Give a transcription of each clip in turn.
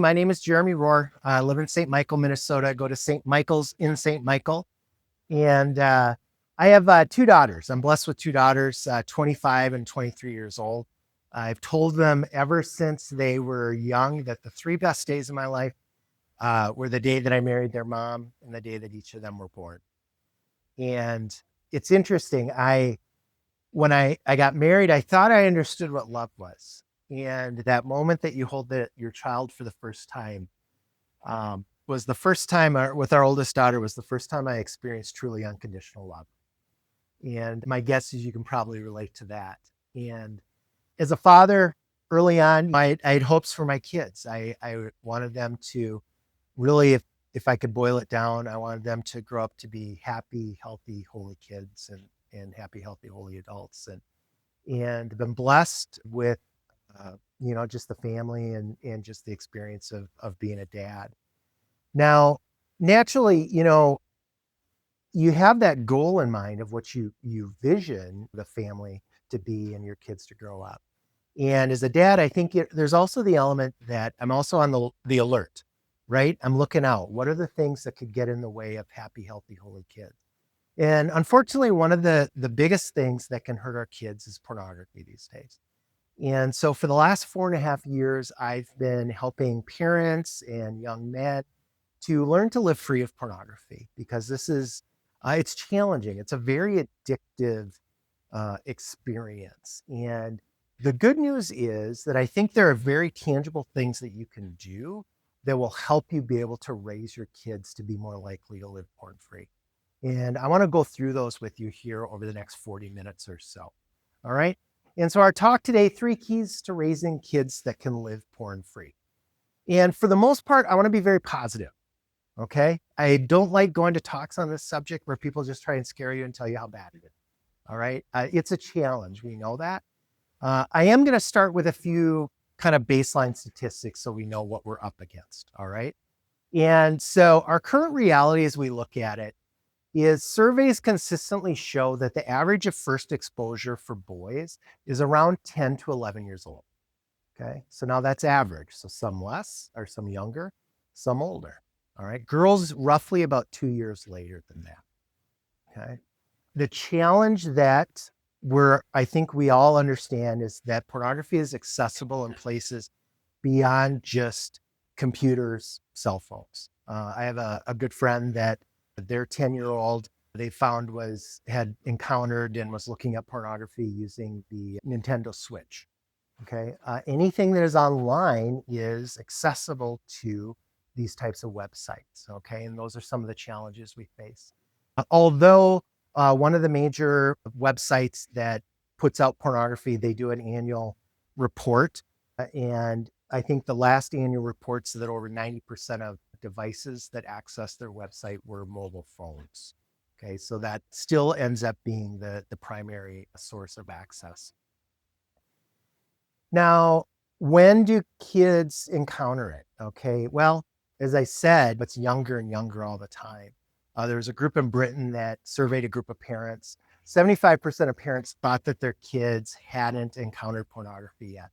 My name is Jeremy Rohr. I live in St. Michael, Minnesota. I go to St. Michael's in St. Michael. And I have two daughters. I'm blessed with two daughters, 25 and 23 years old. I've told them ever since they were young that the three best days of my life were the day that I married their mom and the day that each of them were born. And it's interesting. When I got married, I thought I understood what love was. And that moment that you hold your child for the first time was the first time with our oldest daughter was the first time I experienced truly unconditional love. And my guess is you can probably relate to that. And as a father, early on, I had hopes for my kids. I wanted them to really, if I could boil it down, I wanted them to grow up to be happy, healthy, holy kids and happy, healthy, holy adults. And been blessed with, just the family and just the experience of being a dad. Now, naturally, you have that goal in mind of what you vision the family to be and your kids to grow up. And as a dad, I think there's also the element that I'm also on the alert, right? I'm looking out. What are the things that could get in the way of happy, healthy, holy kids? And unfortunately, one of the biggest things that can hurt our kids is pornography these days. And so for the last 4.5 years, I've been helping parents and young men to learn to live free of pornography because it's challenging. It's a very addictive experience. And the good news is that I think there are very tangible things that you can do that will help you be able to raise your kids to be more likely to live porn free. And I want to go through those with you here over the next 40 minutes or so. All right. And so our talk today, 3 keys to raising kids that can live porn free. And for the most part, I want to be very positive. Okay. I don't like going to talks on this subject where people just try and scare you and tell you how bad it is. All right. It's a challenge. We know that. I am going to start with a few kind of baseline statistics so we know what we're up against. All right. And so our current reality as we look at it is surveys consistently show that the average of first exposure for boys is around 10 to 11 years old. Okay. So now that's average. So some less or some younger, some older. All right. Girls roughly about 2 years later than that. Okay. The challenge that I think we all understand is that pornography is accessible in places beyond just computers, cell phones. I have a good friend that their 10-year-old they found had encountered and was looking at pornography using the Nintendo Switch. Okay. Anything that is online is accessible to these types of websites. Okay. And those are some of the challenges we face. Although one of the major websites that puts out pornography, they do an annual report. And I think the last annual reports that over 90% of devices that access their website were mobile phones. Okay, so that still ends up being the primary source of access. Now, when do kids encounter it? Okay, well, as I said, it's younger and younger all the time. There was a group in Britain that surveyed a group of parents. 75% of parents thought that their kids hadn't encountered pornography yet.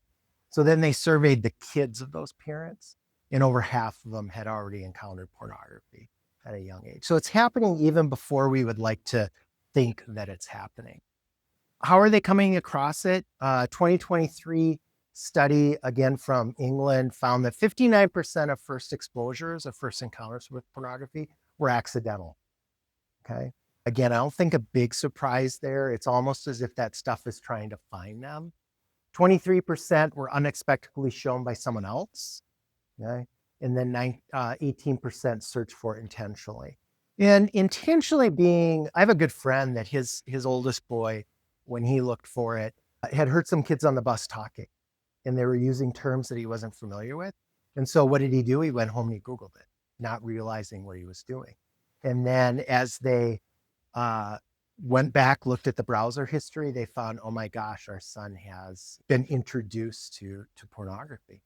So then they surveyed the kids of those parents, and over half of them had already encountered pornography at a young age. So it's happening even before we would like to think that it's happening. How are they coming across it? 2023 study, again from England, found that 59% of first exposures or first encounters with pornography were accidental. Okay. Again, I don't think a big surprise there. It's almost as if that stuff is trying to find them. 23% were unexpectedly shown by someone else. Okay. And then 18% searched for it intentionally. And intentionally being, I have a good friend that his oldest boy, when he looked for it, had heard some kids on the bus talking and they were using terms that he wasn't familiar with. And so what did he do? He went home and he Googled it, not realizing what he was doing. And then as they went back, looked at the browser history, they found, oh my gosh, our son has been introduced to pornography.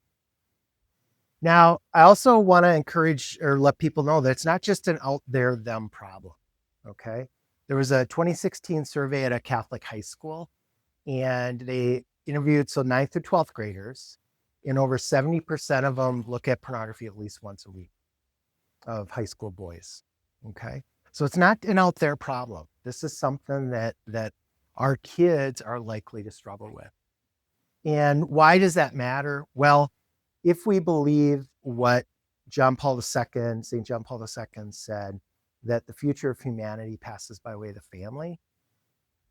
Now, I also want to encourage or let people know that it's not just an out there them problem. Okay. There was a 2016 survey at a Catholic high school, and they interviewed 9th through 12th graders. and over 70% of them look at pornography at least once a week, of high school boys. Okay. So it's not an out there problem. This is something that our kids are likely to struggle with. And why does that matter? Well, if we believe what John Paul II, St. John Paul II said, that the future of humanity passes by way of the family,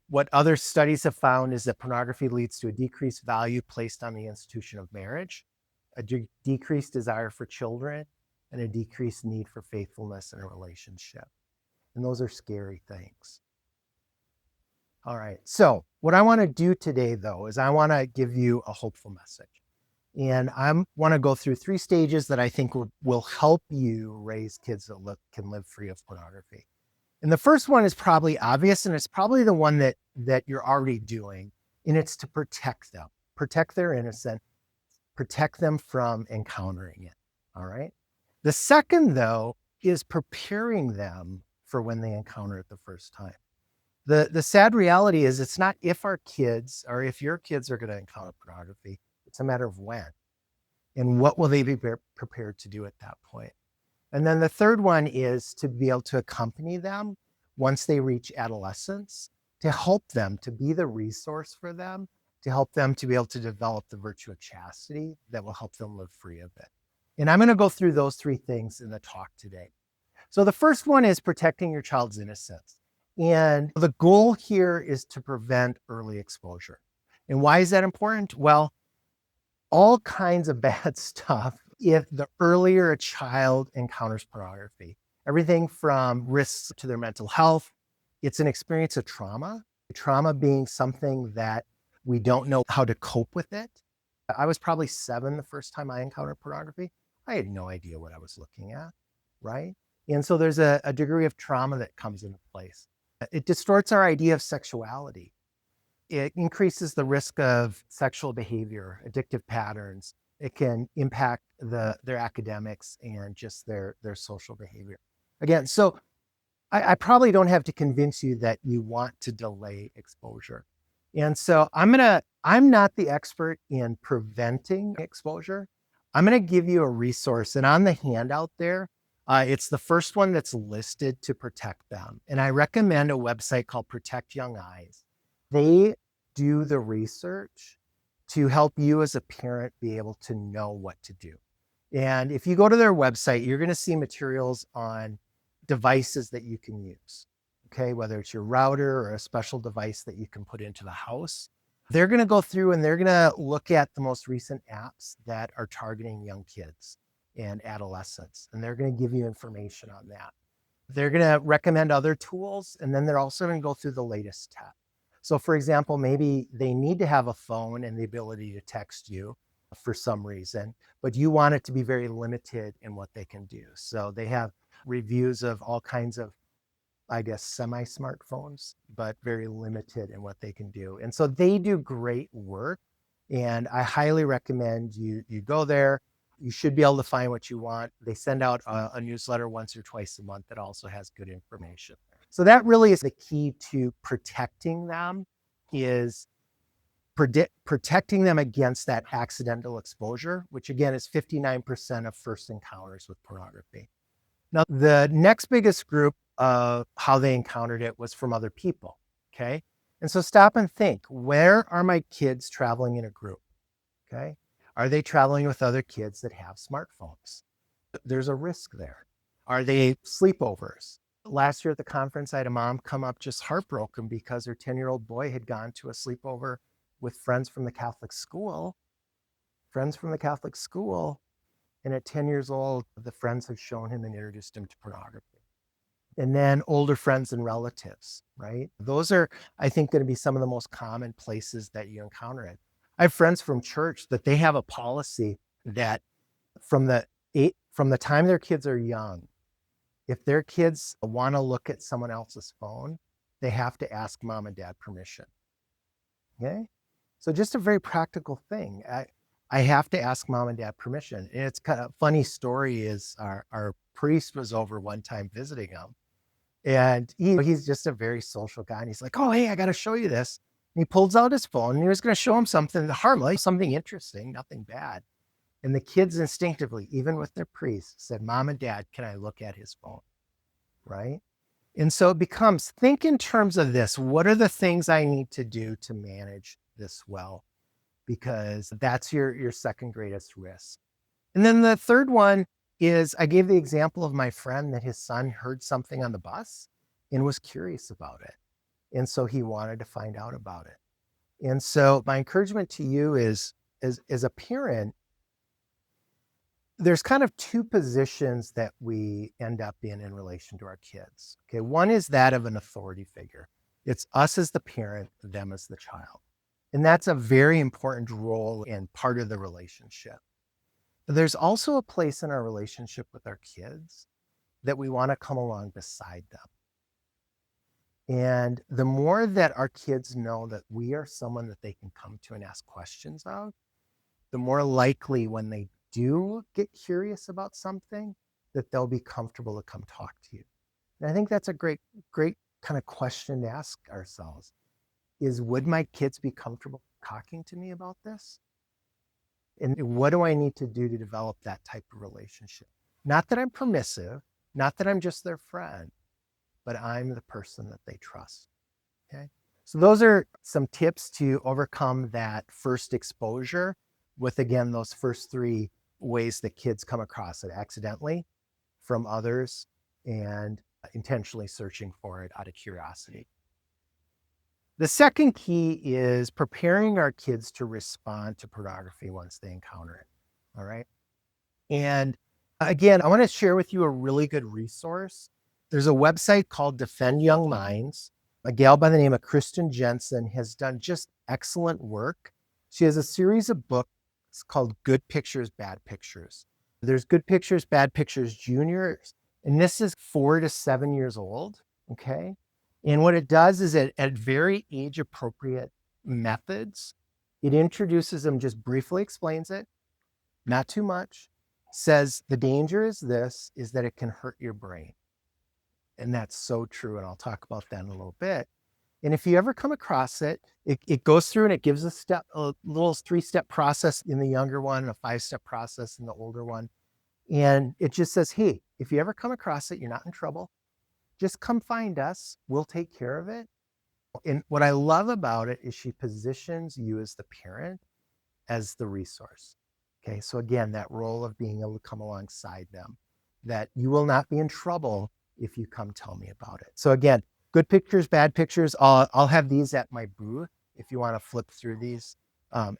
what other studies have found is that pornography leads to a decreased value placed on the institution of marriage, a decreased desire for children, and a decreased need for faithfulness in a relationship. And those are scary things. All right. So what I want to do today, though, is I want to give you a hopeful message. And I want to go through 3 stages that I think will help you raise kids that can live free of pornography. And the first one is probably obvious, and it's probably the one that you're already doing, and it's to protect them, protect their innocence, protect them from encountering it. All right. The second, though, is preparing them for when they encounter it the first time. The sad reality is it's not if our kids or if your kids are going to encounter pornography, it's a matter of when. And what will they be prepared to do at that point? And then the third one is to be able to accompany them once they reach adolescence, to help them, to be the resource for them, to help them to be able to develop the virtue of chastity that will help them live free of it. And I'm going to go through those 3 things in the talk today. So the first one is protecting your child's innocence. And the goal here is to prevent early exposure. And why is that important? Well, all kinds of bad stuff if the earlier a child encounters pornography. Everything from risks to their mental health. It's an experience of trauma being something that we don't know how to cope with it. I was probably 7 the first time I encountered pornography. I had no idea what I was looking at, right? And so there's a degree of trauma that comes into place. It distorts our idea of sexuality. It increases the risk of sexual behavior, addictive patterns. It can impact their academics and just their social behavior. Again, so I probably don't have to convince you that you want to delay exposure. And so I'm not the expert in preventing exposure. I'm going to give you a resource, and on the handout there, it's the first one that's listed to protect them. And I recommend a website called Protect Young Eyes. They do the research to help you as a parent be able to know what to do. And if you go to their website, you're going to see materials on devices that you can use, okay? Whether it's your router or a special device that you can put into the house. They're going to go through and they're going to look at the most recent apps that are targeting young kids and adolescents, and they're going to give you information on that. They're going to recommend other tools, and then they're also going to go through the latest tech. So for example, maybe they need to have a phone and the ability to text you for some reason, but you want it to be very limited in what they can do. So they have reviews of all kinds of, I guess, semi-smartphones, but very limited in what they can do. And so they do great work, and I highly recommend you go there. You should be able to find what you want. They send out a newsletter once or twice a month that also has good information. So that really is the key to protecting them, is protecting them against that accidental exposure, which again is 59% of first encounters with pornography. Now, the next biggest group of how they encountered it was from other people, okay? And so stop and think, where are my kids traveling in a group, okay? Are they traveling with other kids that have smartphones? There's a risk there. Are they sleepovers? Last year at the conference, I had a mom come up just heartbroken because her 10-year-old boy had gone to a sleepover with friends from the Catholic school. And at 10 years old, the friends had shown him and introduced him to pornography. And then older friends and relatives, right? Those are, I think, going to be some of the most common places that you encounter it. I have friends from church that they have a policy that from the time their kids are young, if their kids want to look at someone else's phone, they have to ask mom and dad permission. Okay? So just a very practical thing. I have to ask mom and dad permission. And it's kind of a funny story is our priest was over one time visiting him. And he's just a very social guy. And he's like, oh, hey, I got to show you this. And he pulls out his phone and he was going to show him something harmless, something interesting, nothing bad. And the kids instinctively, even with their priest, said, Mom and Dad, can I look at his phone? Right? And so it becomes, think in terms of this. What are the things I need to do to manage this well? Because that's your second greatest risk. And then the third one is, I gave the example of my friend that his son heard something on the bus and was curious about it. And so he wanted to find out about it. And so my encouragement to you is, as a parent, there's kind of two positions that we end up in relation to our kids. Okay, one is that of an authority figure. It's us as the parent, them as the child. And that's a very important role and part of the relationship. But there's also a place in our relationship with our kids that we want to come along beside them. And the more that our kids know that we are someone that they can come to and ask questions of, the more likely when they do get curious about something that they'll be comfortable to come talk to you. And I think that's a great kind of question to ask ourselves is, would my kids be comfortable talking to me about this? And what do I need to do to develop that type of relationship? Not that I'm permissive, not that I'm just their friend, but I'm the person that they trust. Okay. So those are some tips to overcome that first exposure with, again, those first three ways that kids come across it: accidentally, from others, and intentionally searching for it out of curiosity. The second key is preparing our kids to respond to pornography once they encounter it. All right. And again, I want to share with you a really good resource. There's a website called Defend Young Minds. A gal by the name of Kristen Jensen has done just excellent work. She has a series of books called Good Pictures, Bad Pictures. There's Good Pictures, Bad Pictures Juniors, and this is 4 to 7 years old. Okay. And what it does is it, at very age appropriate methods, it introduces them, just briefly explains it, not too much, says the danger is this, is that it can hurt your brain. And that's so true. And I'll talk about that in a little bit. And if you ever come across it, it goes through and it gives a little 3-step process in the younger one, a 5-step process in the older one. And it just says, hey, if you ever come across it, you're not in trouble. Just come find us. We'll take care of it. And what I love about it is she positions you as the parent as the resource. Okay. So again, that role of being able to come alongside them, that you will not be in trouble if you come tell me about it. So again, Good Pictures, Bad Pictures. I'll have these at my booth if you want to flip through these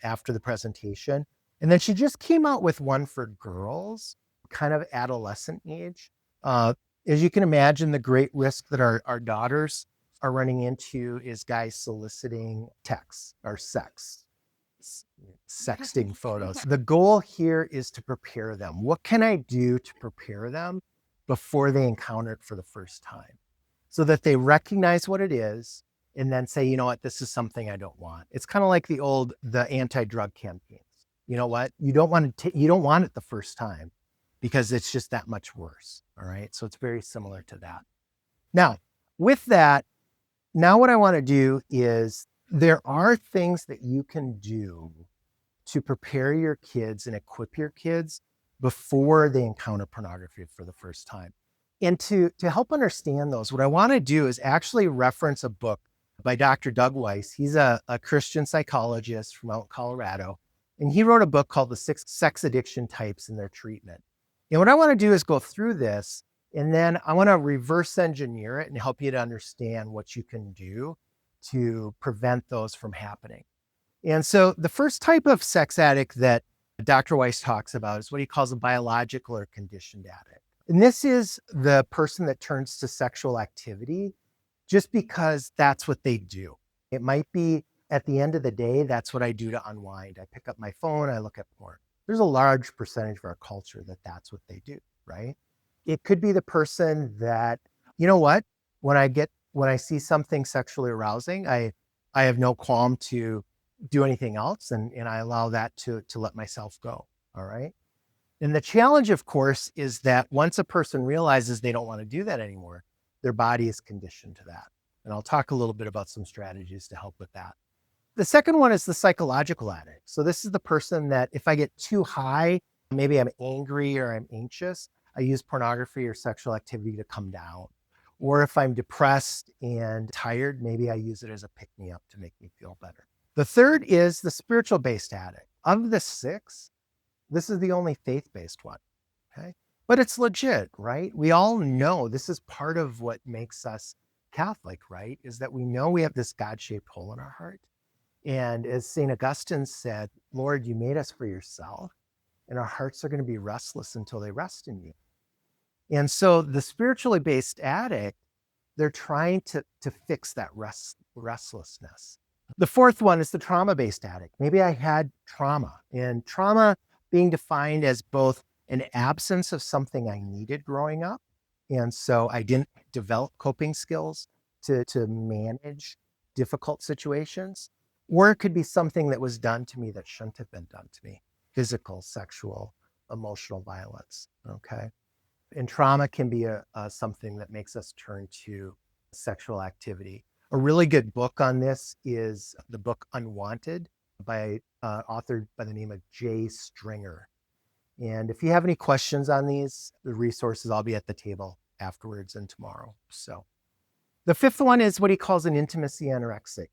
after the presentation. And then she just came out with one for girls, kind of adolescent age. As you can imagine, the great risk that our daughters are running into is guys soliciting texts or sexting photos. The goal here is to prepare them. What can I do to prepare them before they encounter it for the first time, so that they recognize what it is and then say, you know what, this is something I don't want. It's kind of like the anti-drug campaigns. You know what, you don't want it the first time, because it's just that much worse. All right. So it's very similar to that. Now, with that, now what I want to do is, there are things that you can do to prepare your kids and equip your kids before they encounter pornography for the first time. And to help understand those, what I want to do is actually reference a book by Dr. Doug Weiss. He's a Christian psychologist from out in Colorado. And he wrote a book called The 6 Sex Addiction Types and Their Treatment. And what I want to do is go through this, and then I want to reverse engineer it and help you to understand what you can do to prevent those from happening. And so the first type of sex addict that Dr. Weiss talks about is what he calls a biological or conditioned addict. And this is the person that turns to sexual activity just because that's what they do. It might be, at the end of the day, that's what I do to unwind. I pick up my phone, I look at porn. There's a large percentage of our culture that that's what they do, right? It could be the person that, you know what, when I see something sexually arousing, I have no qualm to do anything else, and I allow that to let myself go. All right. And the challenge, of course, is that once a person realizes they don't want to do that anymore, their body is conditioned to that. And I'll talk a little bit about some strategies to help with that. The second one is the psychological addict. So this is the person that if I get too high, maybe I'm angry or I'm anxious, I use pornography or sexual activity to come down. Or if I'm depressed and tired, maybe I use it as a pick me up to make me feel better. The third is the spiritual based addict. Of the six, this is the only faith based one. Okay. But it's legit, right? We all know this is part of what makes us Catholic, right? Is that we know we have this God shaped hole in our heart. And as St. Augustine said, Lord, you made us for yourself, and our hearts are going to be restless until they rest in you. And so the spiritually based addict, they're trying to fix that restlessness. The fourth one is the trauma based addict. Maybe I had trauma, and trauma being defined as both an absence of something I needed growing up. And so I didn't develop coping skills to manage difficult situations, or it could be something that was done to me that shouldn't have been done to me, physical, sexual, emotional violence. Okay. And trauma can be something that makes us turn to sexual activity. A really good book on this is the book Unwanted by author by the name of Jay Stringer. And if you have any questions on these, the resources, I'll be at the table afterwards and tomorrow. So the fifth one is what he calls an intimacy anorexic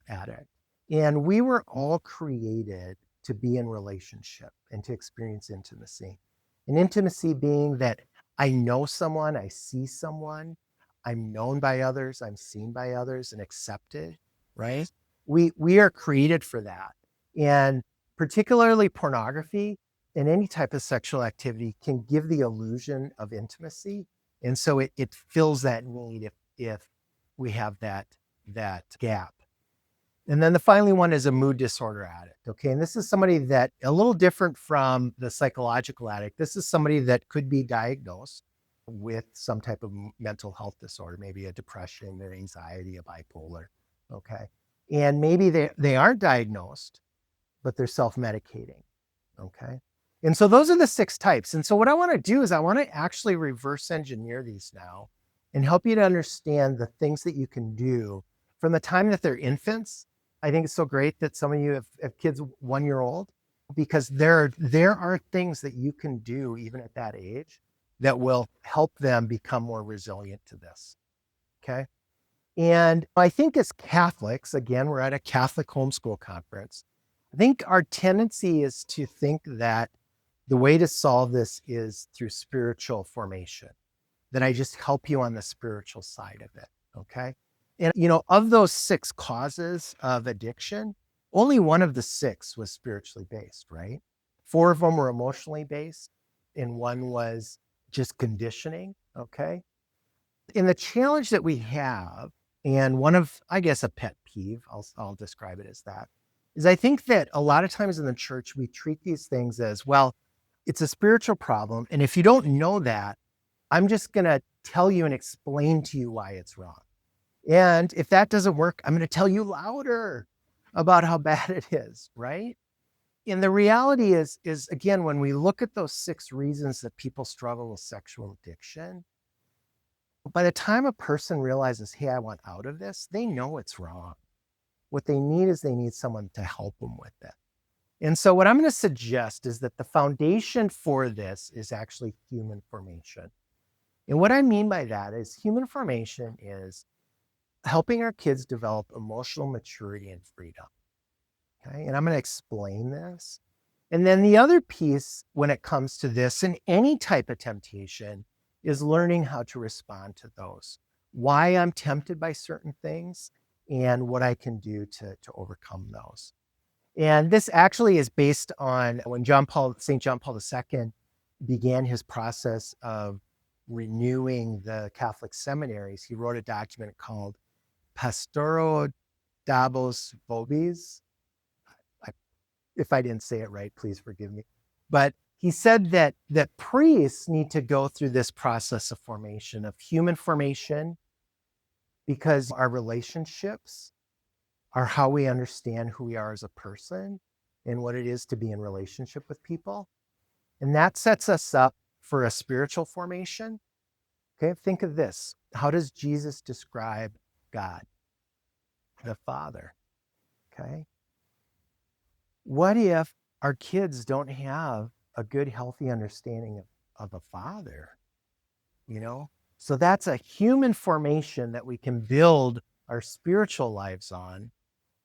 addict. And we were all created to be in relationship and to experience intimacy. And intimacy being that I know someone, I see someone, I'm known by others, I'm seen by others and accepted, right? We are created for that. And particularly pornography and any type of sexual activity can give the illusion of intimacy. And so it fills that need if we have that gap. And then the final one is a mood disorder addict. Okay. And this is somebody that a little different from the psychological addict. This is somebody that could be diagnosed with some type of mental health disorder, maybe a depression, or anxiety, a bipolar. Okay. And maybe they aren't diagnosed, but they're self-medicating. Okay. And so those are the 6 types. And so what I want to do is I want to actually reverse engineer these now and help you to understand the things that you can do from the time that they're infants. I think it's so great that some of you have kids 1-year-old, because there are things that you can do even at that age that will help them become more resilient to this. Okay. And I think as Catholics, again, we're at a Catholic homeschool conference. I think our tendency is to think that the way to solve this is through spiritual formation, that I just help you on the spiritual side of it. Okay. And, of those 6 causes of addiction, only one of the 6 was spiritually based, right? 4 of them were emotionally based, and 1 was just conditioning. Okay. And the challenge that we have, and one of, I guess, a pet peeve, I'll describe it as that, is I think that a lot of times in the church, we treat these things as, well, it's a spiritual problem. And if you don't know that, I'm just going to tell you and explain to you why it's wrong. And if that doesn't work, I'm going to tell you louder about how bad it is, right? And the reality is again, when we look at those 6 reasons that people struggle with sexual addiction, by the time a person realizes, hey, I want out of this, they know it's wrong. What they need is they need someone to help them with it. And so what I'm going to suggest is that the foundation for this is actually human formation. And what I mean by that is human formation is helping our kids develop emotional maturity and freedom. Okay. And I'm going to explain this. And then the other piece when it comes to this and any type of temptation is learning how to respond to those, why I'm tempted by certain things and what I can do to overcome those. And this actually is based on when St. John Paul II began his process of renewing the Catholic seminaries. He wrote a document called Pastorio Dabos Vobis. If I didn't say it right, please forgive me. But he said that priests need to go through this process of formation, of human formation, because our relationships are how we understand who we are as a person and what it is to be in relationship with people. And that sets us up for a spiritual formation. Okay, think of this. How does Jesus describe God? The Father. Okay. What if our kids don't have a good, healthy understanding of a father, you know? So that's a human formation that we can build our spiritual lives on.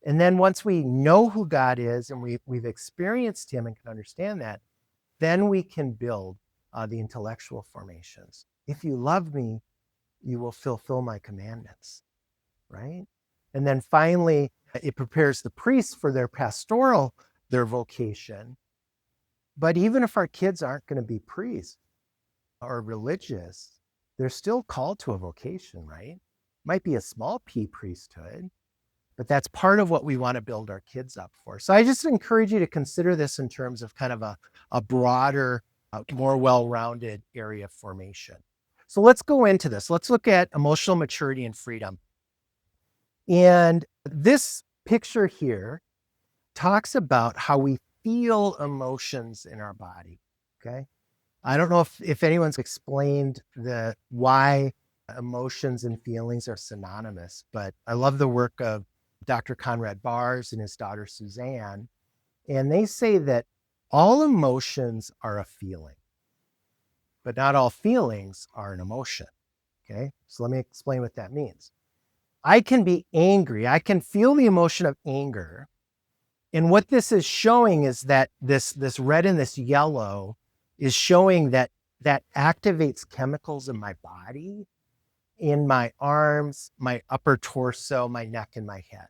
And then once we know who God is and we've experienced him and can understand that, then we can build the intellectual formations. If you love me, you will fulfill my commandments, right? And then finally, it prepares the priests for their pastoral, their vocation. But even if our kids aren't going to be priests or religious, they're still called to a vocation, right? Might be a small p priesthood, but that's part of what we want to build our kids up for. So I just encourage you to consider this in terms of kind of a broader, more well-rounded area of formation. So let's go into this. Let's look at emotional maturity and freedom. And this picture here talks about how we feel emotions in our body. Okay. I don't know if anyone's explained why emotions and feelings are synonymous, but I love the work of Dr. Conrad Bars and his daughter Suzanne. And they say that all emotions are a feeling, but not all feelings are an emotion. Okay. So let me explain what that means. I can be angry. I can feel the emotion of anger. And what this is showing is that this red and this yellow is showing that activates chemicals in my body, in my arms, my upper torso, my neck, and my head.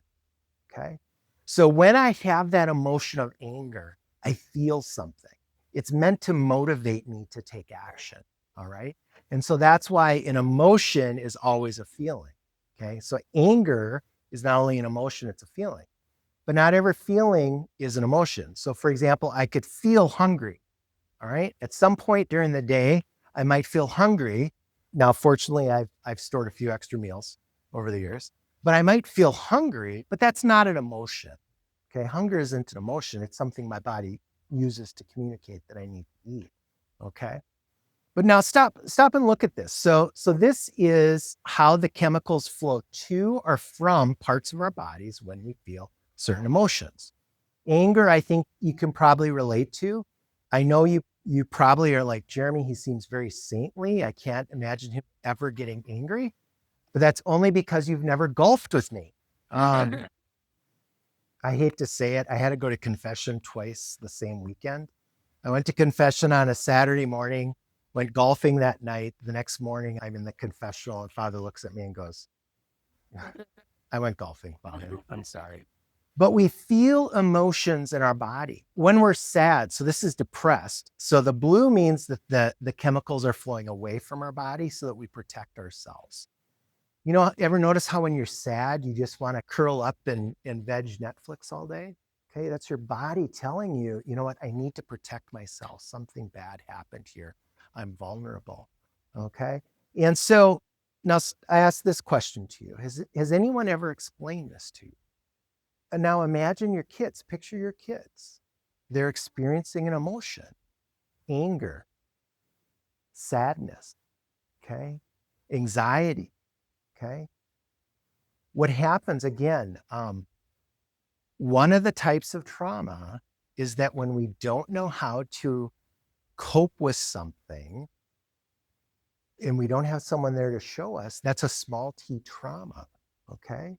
Okay. So when I have that emotion of anger, I feel something. It's meant to motivate me to take action. All right. And so that's why an emotion is always a feeling. Okay. So anger is not only an emotion, it's a feeling. But not every feeling is an emotion. So for example, I could feel hungry. All right. At some point during the day, I might feel hungry. Now, fortunately, I've stored a few extra meals over the years, but I might feel hungry, but that's not an emotion. Okay. Hunger isn't an emotion. It's something my body uses to communicate that I need to eat. Okay. But now stop and look at this. So this is how the chemicals flow to or from parts of our bodies when we feel certain emotions. Anger, I think you can probably relate to. I know you probably are like, Jeremy, he seems very saintly. I can't imagine him ever getting angry, but that's only because you've never golfed with me. I hate to say it. I had to go to confession twice the same weekend. I went to confession on a Saturday morning, went golfing that night. The next morning, I'm in the confessional, and Father looks at me and goes, I went golfing, Father. I'm sorry. But we feel emotions in our body when we're sad. So this is depressed. So the blue means that the chemicals are flowing away from our body so that we protect ourselves. You know, ever notice how when you're sad, you just want to curl up and veg Netflix all day? Okay, that's your body telling you, you know what, I need to protect myself. Something bad happened here. I'm vulnerable. Okay. And so now I ask this question to you. Has anyone ever explained this to you? And now imagine your kids, picture your kids. They're experiencing an emotion, anger, sadness, okay, anxiety, okay. What happens again, one of the types of trauma is that when we don't know how to cope with something and we don't have someone there to show us, that's a small t trauma, okay.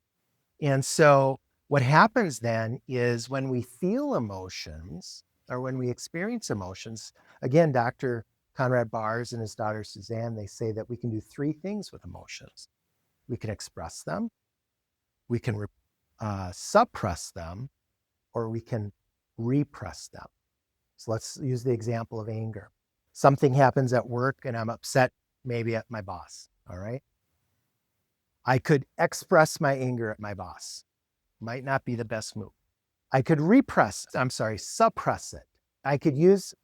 And so what happens then is when we feel emotions or when we experience emotions, again, Dr. Conrad Bars and his daughter Suzanne, they say that we can do three things with emotions. We can express them, we can suppress them, or we can repress them. So let's use the example of anger. Something happens at work and I'm upset maybe at my boss, all right? I could express my anger at my boss. Might not be the best move. I could suppress it. I could use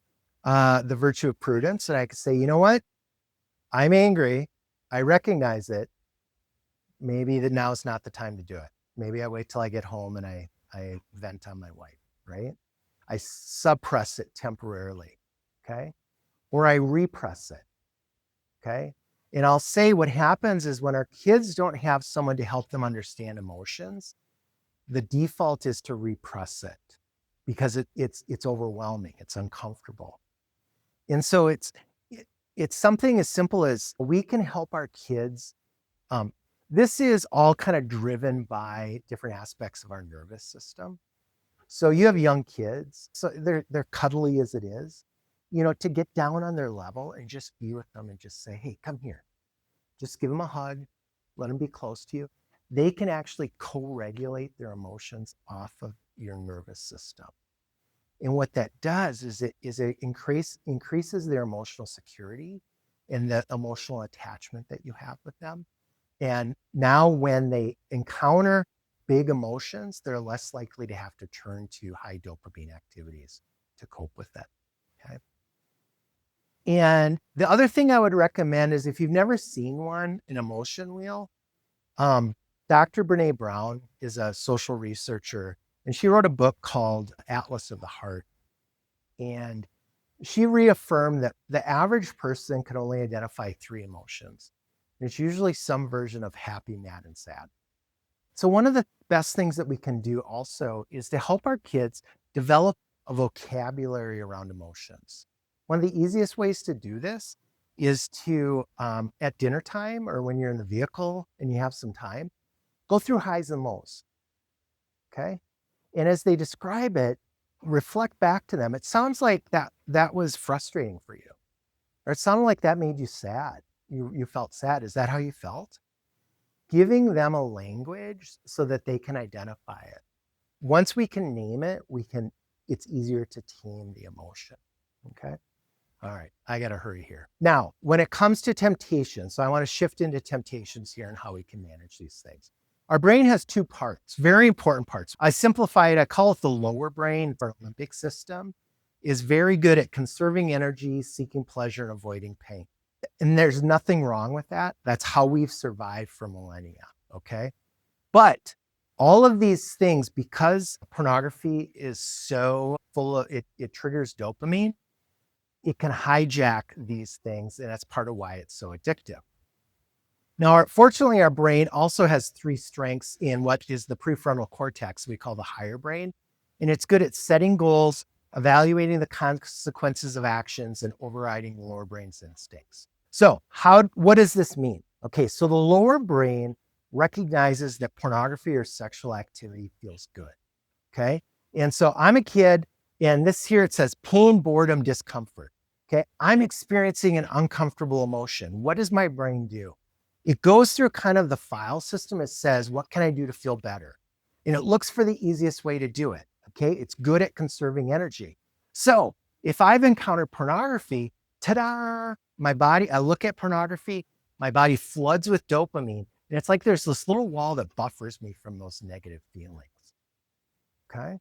the virtue of prudence and I could say, you know what? I'm angry. I recognize it. Maybe now is not the time to do it. Maybe I wait till I get home and I vent on my wife, right? I suppress it temporarily, okay? Or I repress it, okay? And I'll say what happens is when our kids don't have someone to help them understand emotions, the default is to repress it because it's overwhelming, it's uncomfortable. And so it's something as simple as we can help our kids. This is all kind of driven by different aspects of our nervous system. So you have young kids, so they're cuddly as it is, to get down on their level and just be with them and just say, hey, come here. Just give them a hug, let them be close to you. They can actually co-regulate their emotions off of your nervous system. And what that does is it increases their emotional security and the emotional attachment that you have with them. And now when they encounter big emotions, they're less likely to have to turn to high dopamine activities to cope with that. Okay. And the other thing I would recommend is if you've never seen one, an emotion wheel, Dr. Brene Brown is a social researcher, and she wrote a book called Atlas of the Heart. And she reaffirmed that the average person can only identify 3 emotions. It's usually some version of happy, mad, and sad. So one of the best things that we can do also is to help our kids develop a vocabulary around emotions. One of the easiest ways to do this is to, at dinner time or when you're in the vehicle and you have some time, go through highs and lows, okay? And as they describe it, reflect back to them. It sounds like that was frustrating for you, or it sounded like that made you sad. You felt sad. Is that how you felt? Giving them a language so that they can identify it. Once we can name it, it's easier to tame the emotion, okay? All right, I gotta hurry here. Now, when it comes to temptation, so I wanna shift into temptations here and how we can manage these things. Our brain has 2 parts, very important parts. I simplify it, I call it the lower brain. Our limbic system is very good at conserving energy, seeking pleasure, and avoiding pain. And there's nothing wrong with that. That's how we've survived for millennia, okay? But all of these things, because pornography is so full of, it triggers dopamine, it can hijack these things, and that's part of why it's so addictive. Now, fortunately, our brain also has 3 strengths in what is the prefrontal cortex, we call the higher brain, and it's good at setting goals, evaluating the consequences of actions, and overriding the lower brain's instincts. So what does this mean? Okay, so the lower brain recognizes that pornography or sexual activity feels good, okay? And so I'm a kid, and this here, it says pain, boredom, discomfort, okay? I'm experiencing an uncomfortable emotion. What does my brain do? It goes through kind of the file system. It says, what can I do to feel better? And it looks for the easiest way to do it, okay? It's good at conserving energy. So if I've encountered pornography, ta-da, I look at pornography, my body floods with dopamine, and it's like there's this little wall that buffers me from those negative feelings, okay?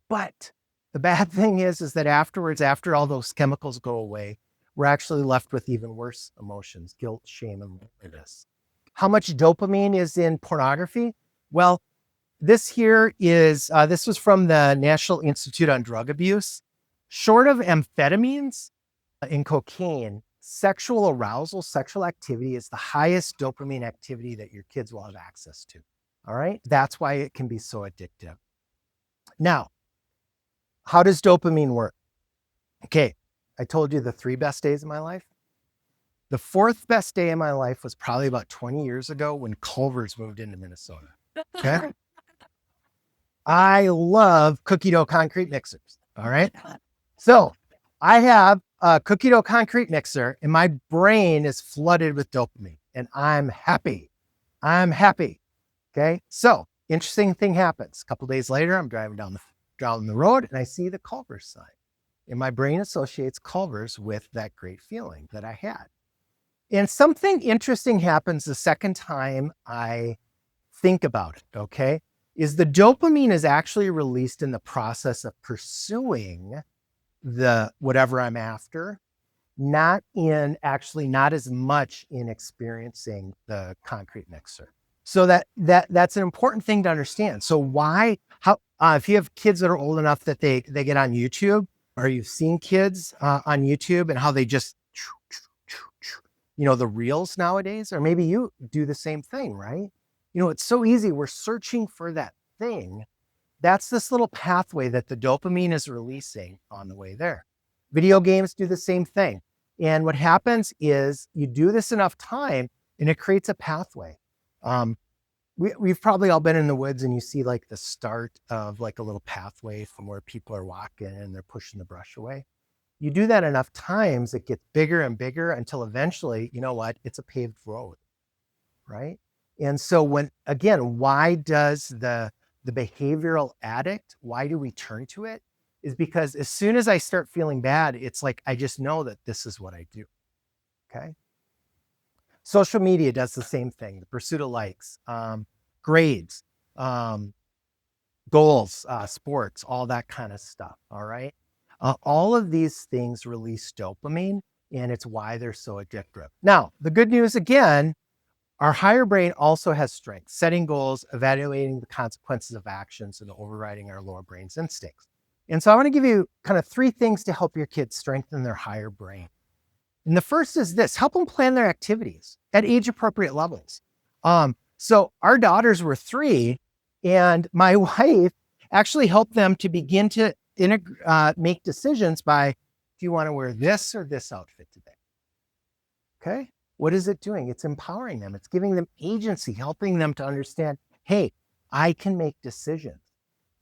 But the bad thing is that afterwards, after all those chemicals go away, we're actually left with even worse emotions, guilt, shame, and loneliness. How much dopamine is in pornography? Well, this was from the National Institute on Drug Abuse. Short of amphetamines and cocaine, sexual arousal, sexual activity is the highest dopamine activity that your kids will have access to. All right? That's why it can be so addictive. Now, how does dopamine work? Okay, I told you the 3 best days of my life. The 4th best day of my life was probably about 20 years ago when Culver's moved into Minnesota. Okay. I love cookie dough concrete mixers. All right. So I have a cookie dough concrete mixer and my brain is flooded with dopamine and I'm happy. Okay. So interesting thing happens. A couple days later, I'm driving down the road and I see the Culver's sign. And my brain associates Culver's with that great feeling that I had. And something interesting happens the second time I think about it, okay? Is the dopamine is actually released in the process of pursuing the whatever I'm after, not as much in experiencing the concrete mixer. So that's an important thing to understand. So if you have kids that are old enough that they get on YouTube, or you've seen kids on YouTube and how they just, the reels nowadays, or maybe you do the same thing, right? It's so easy. We're searching for that thing, that's this little pathway that the dopamine is releasing on the way there. Video games do the same thing. And what happens is you do this enough time and it creates a pathway. Um, we've probably all been in the woods and you see like the start of like a little pathway from where people are walking and they're pushing the brush away. You do that enough times, it gets bigger and bigger until eventually, you know what, it's a paved road, right? And so when, again, why does the behavioral addict, why do we turn to it? Is because as soon as I start feeling bad, it's like, I just know that this is what I do, okay? Social media does the same thing, the pursuit of likes, grades, um, goals, sports, all that kind of stuff, all right? All of these things release dopamine, and it's why they're so addictive. Now, the good news again, our higher brain also has strengths, setting goals, evaluating the consequences of actions, and overriding our lower brain's instincts. And so I want to give you kind of 3 things to help your kids strengthen their higher brain. And the first is this: help them plan their activities at age appropriate levels. So our daughters were 3, and my wife actually helped them to begin to make decisions by, do you want to wear this or this outfit today? Okay. What is it doing? It's empowering them. It's giving them agency, helping them to understand, hey, I can make decisions.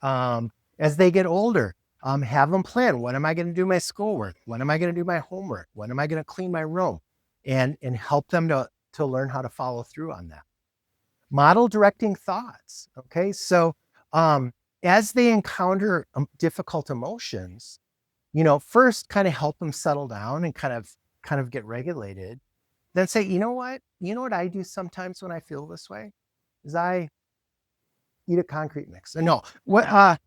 As they get older, have them plan. When am I going to do my schoolwork? When am I going to do my homework? When am I going to clean my room? And help them to learn how to follow through on that. Model directing thoughts. Okay. So as they encounter difficult emotions, first kind of help them settle down and kind of get regulated. Then say, you know what I do sometimes when I feel this way is I eat a concrete mix. No, what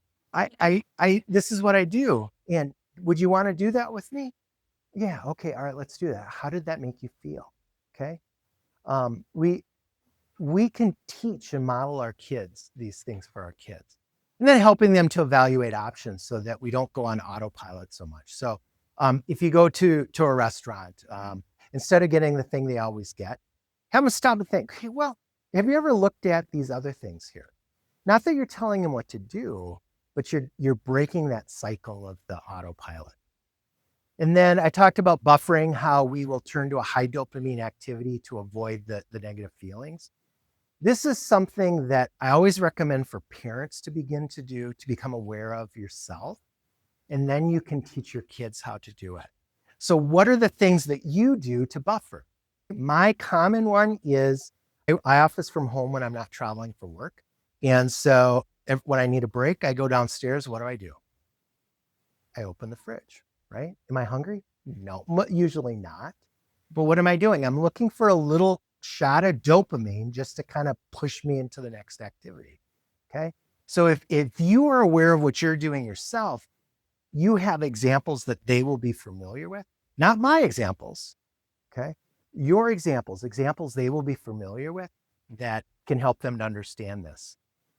this is what I do. And would you want to do that with me? Yeah. Okay. All right. Let's do that. How did that make you feel? Okay. We can teach and model our kids these things for our kids, and then helping them to evaluate options so that we don't go on autopilot so much. So if you go to a restaurant, instead of getting the thing they always get, have them stop and think, hey, well, have you ever looked at these other things here? Not that you're telling them what to do, but you're breaking that cycle of the autopilot. And then I talked about buffering, how we will turn to a high dopamine activity to avoid the negative feelings. This is something that I always recommend for parents to begin to do, to become aware of yourself. And then you can teach your kids how to do it. So what are the things that you do to buffer? My common one is I office from home when I'm not traveling for work. And so when I need a break, I go downstairs. What do? I open the fridge, right? Am I hungry? No, usually not. But what am I doing? I'm looking for a little shot of dopamine just to kind of push me into the next activity. Okay. So if you are aware of what you're doing yourself, you have examples that they will be familiar with, not my examples. Okay. Your examples they will be familiar with that can help them to understand this.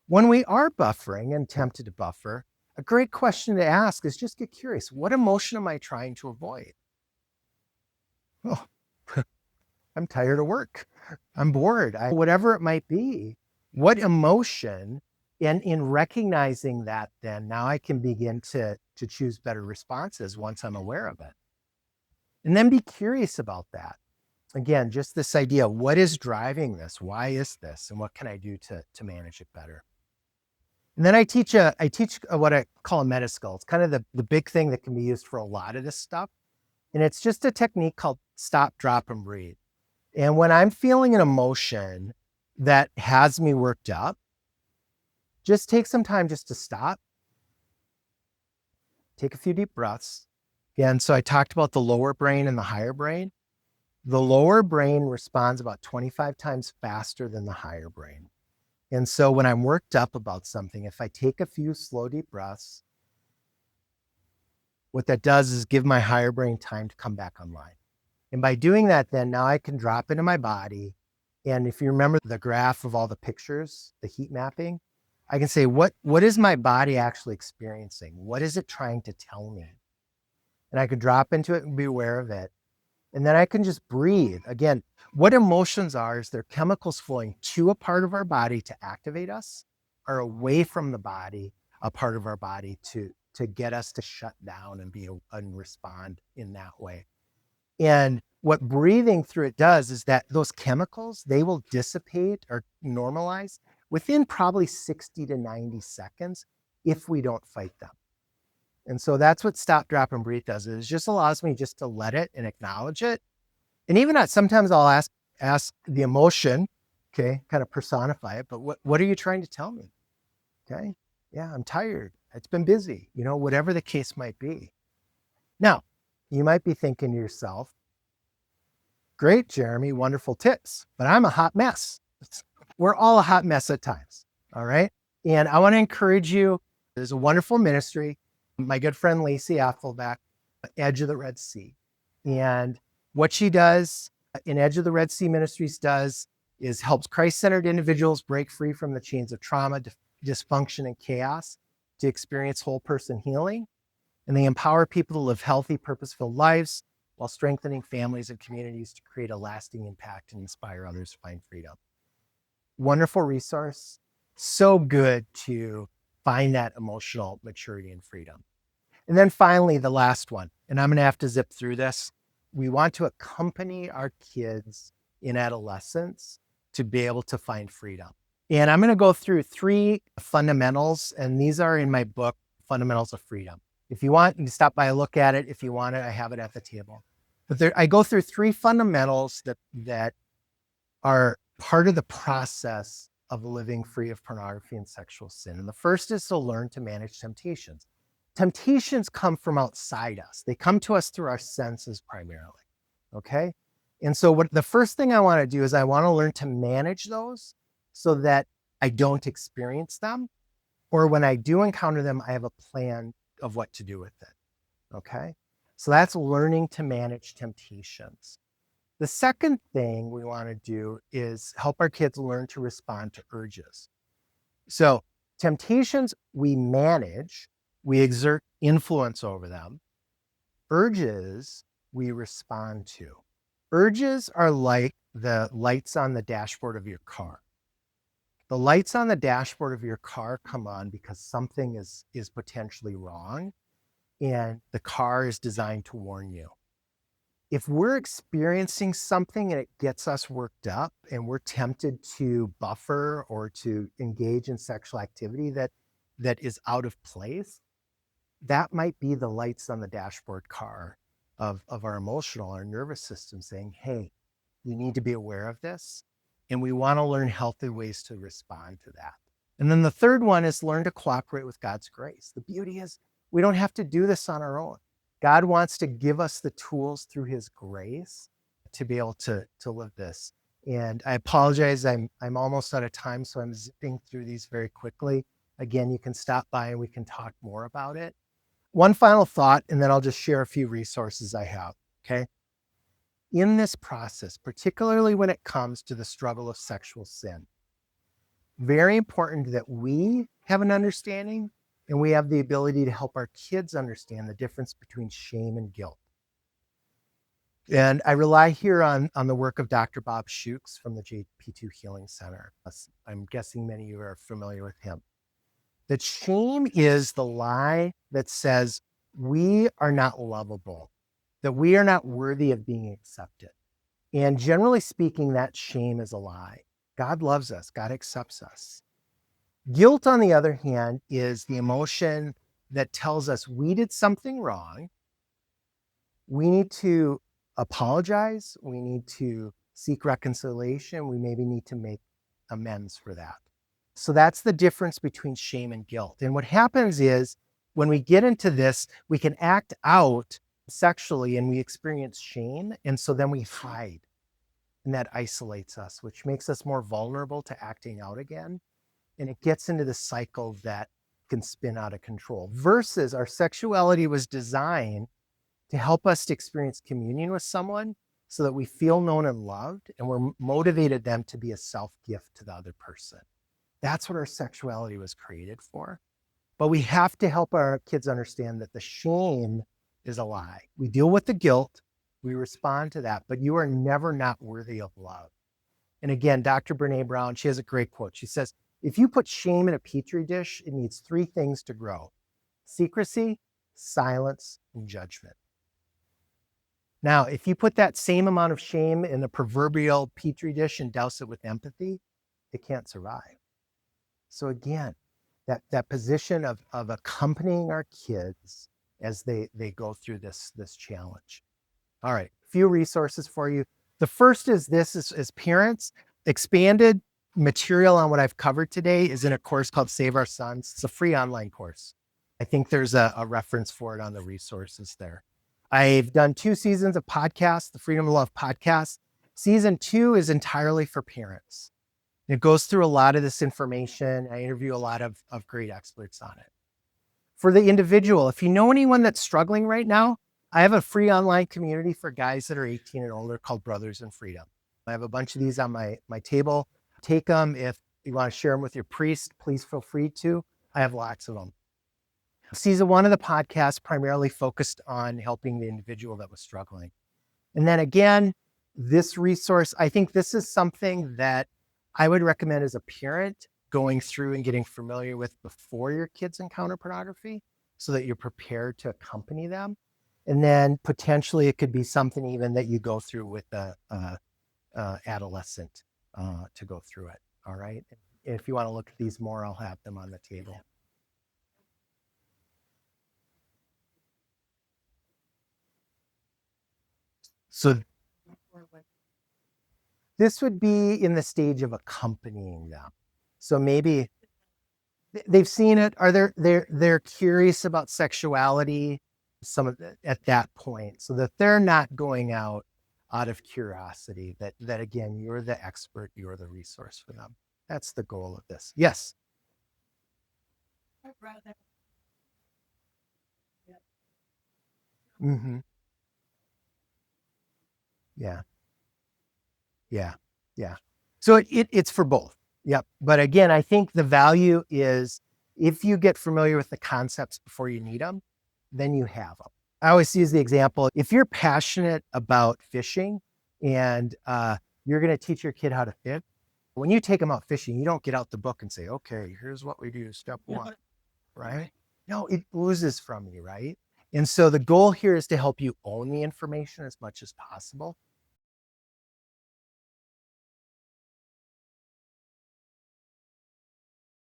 When we are buffering and tempted to buffer, a great question to ask is just get curious. What emotion am I trying to avoid? Oh, I'm tired of work. I'm bored. Whatever it might be, what emotion, and in recognizing that, then now I can begin to choose better responses once I'm aware of it. And then be curious about that. Again, just this idea, what is driving this? Why is this? And what can I do to manage it better? And then I teach what I call a Metaskill. It's kind of the big thing that can be used for a lot of this stuff. And it's just a technique called stop, drop, and breathe. And when I'm feeling an emotion that has me worked up, just take some time just to stop, take a few deep breaths. Again, so I talked about the lower brain and the higher brain. The lower brain responds about 25 times faster than the higher brain. And so when I'm worked up about something, if I take a few slow, deep breaths, what that does is give my higher brain time to come back online. And by doing that, then now I can drop into my body. And if you remember the graph of all the pictures, the heat mapping, I can say, what is my body actually experiencing? What is it trying to tell me? And I could drop into it and be aware of it. And then I can just breathe. Again, what emotions are is they're chemicals flowing to a part of our body to activate us, are away from the body, a part of our body to get us to shut down and respond in that way. And what breathing through it does is that those chemicals, they will dissipate or normalize within probably 60 to 90 seconds if we don't fight them. And so that's what stop, drop, and breathe does. It just allows me just to let it and acknowledge it. And even sometimes I'll ask the emotion, okay, kind of personify it, but what are you trying to tell me? Okay. Yeah, I'm tired. It's been busy, whatever the case might be. Now, you might be thinking to yourself, great, Jeremy, wonderful tips, but I'm a hot mess. We're all a hot mess at times. All right. And I want to encourage you. There's a wonderful ministry. My good friend, Lacey Affelbeck, Edge of the Red Sea. And what she does in Edge of the Red Sea Ministries is helps Christ-centered individuals break free from the chains of trauma, dysfunction, and chaos to experience whole person healing. And they empower people to live healthy, purpose-filled lives while strengthening families and communities to create a lasting impact and inspire others to find freedom. Wonderful resource. So good to find that emotional maturity and freedom. And then finally, the last one, and I'm going to have to zip through this. We want to accompany our kids in adolescence to be able to find freedom. And I'm going to go through 3 fundamentals, and these are in my book, Fundamentals of Freedom. If you want, you can stop by and look at it. If you want it, I have it at the table. But I go through 3 fundamentals that are part of the process of living free of pornography and sexual sin. And the first is to learn to manage temptations. Temptations come from outside us. They come to us through our senses primarily, okay? And so the first thing I want to do is I want to learn to manage those so that I don't experience them, or when I do encounter them, I have a plan of what to do with it, okay? So that's learning to manage temptations. The second thing we want to do is help our kids learn to respond to urges. So temptations we manage, we exert influence over them. Urges we respond to. Urges are like the lights on the dashboard of your car. The lights on the dashboard of your car come on because something is potentially wrong, and the car is designed to warn you. If we're experiencing something and it gets us worked up and we're tempted to buffer or to engage in sexual activity that is out of place, that might be the lights on the dashboard car of our emotional, our nervous system saying, hey, you need to be aware of this. And we want to learn healthy ways to respond to that. And then the third one is learn to cooperate with God's grace. The beauty is we don't have to do this on our own. God wants to give us the tools through his grace to be able to live this. And I apologize, I'm almost out of time, so I'm zipping through these very quickly. Again, you can stop by and we can talk more about it. One final thought, and then I'll just share a few resources I have, okay? In this process, particularly when it comes to the struggle of sexual sin, very important that we have an understanding and we have the ability to help our kids understand the difference between shame and guilt. And I rely here on the work of Dr. Bob Schuchts from the JP2 Healing Center. I'm guessing many of you are familiar with him. That shame is the lie that says we are not lovable, that we are not worthy of being accepted. And generally speaking, that shame is a lie. God loves us. God accepts us. Guilt, on the other hand, is the emotion that tells us we did something wrong. We need to apologize. We need to seek reconciliation. We maybe need to make amends for that. So that's the difference between shame and guilt. And what happens is when we get into this, we can act out sexually and we experience shame. And so then we hide, and that isolates us, which makes us more vulnerable to acting out again. And it gets into the cycle that can spin out of control. Versus our sexuality was designed to help us to experience communion with someone so that we feel known and loved, and we're motivated them to be a self-gift to the other person. That's what our sexuality was created for. But we have to help our kids understand that the shame is a lie. We deal with the guilt, we respond to that, but you are never not worthy of love. And again, Dr. Brene Brown, she has a great quote. She says, If you put shame in a petri dish, it needs three things to grow: secrecy, silence, and judgment. Now, if you put that same amount of shame in the proverbial petri dish and douse it with empathy, it can't survive. So again, that position of accompanying our kids as they go through this challenge. All right, a few resources for you. The first is this: as parents, expanded material on what I've covered today is in a course called Save Our Sons. It's a free online course. I think there's a reference for it on the resources there. I've done 2 seasons of podcasts, the Freedom of Love podcast. Season 2 is entirely for parents. It goes through a lot of this information. I interview a lot of great experts on it. For the individual, if you know anyone that's struggling right now, I have a free online community for guys that are 18 and older called Brothers in Freedom. I have a bunch of these on my table. Take them. If you want to share them with your priest, please feel free to. I have lots of them. Season 1 of the podcast primarily focused on helping the individual that was struggling. And then again, this resource, I think this is something that I would recommend as a parent going through and getting familiar with before your kids encounter pornography so that you're prepared to accompany them. And then potentially it could be something even that you go through with a adolescent to go through it. All right. If you want to look at these more, I'll have them on the table. So this would be in the stage of accompanying them. So maybe they've seen it. Are they're curious about sexuality, some of at that point, so that they're not going out of curiosity. That again, you're the expert, you're the resource for them. That's the goal of this. Yes. Mm-hmm. Yeah. Yeah. Yeah. So it's for both. Yep. But again, I think the value is if you get familiar with the concepts before you need them, then you have them. I always use the example: if you're passionate about fishing and you're going to teach your kid how to fish, when you take them out fishing, you don't get out the book and say, okay, here's what we do, step 1, right? No, it oozes from you, right? And so the goal here is to help you own the information as much as possible.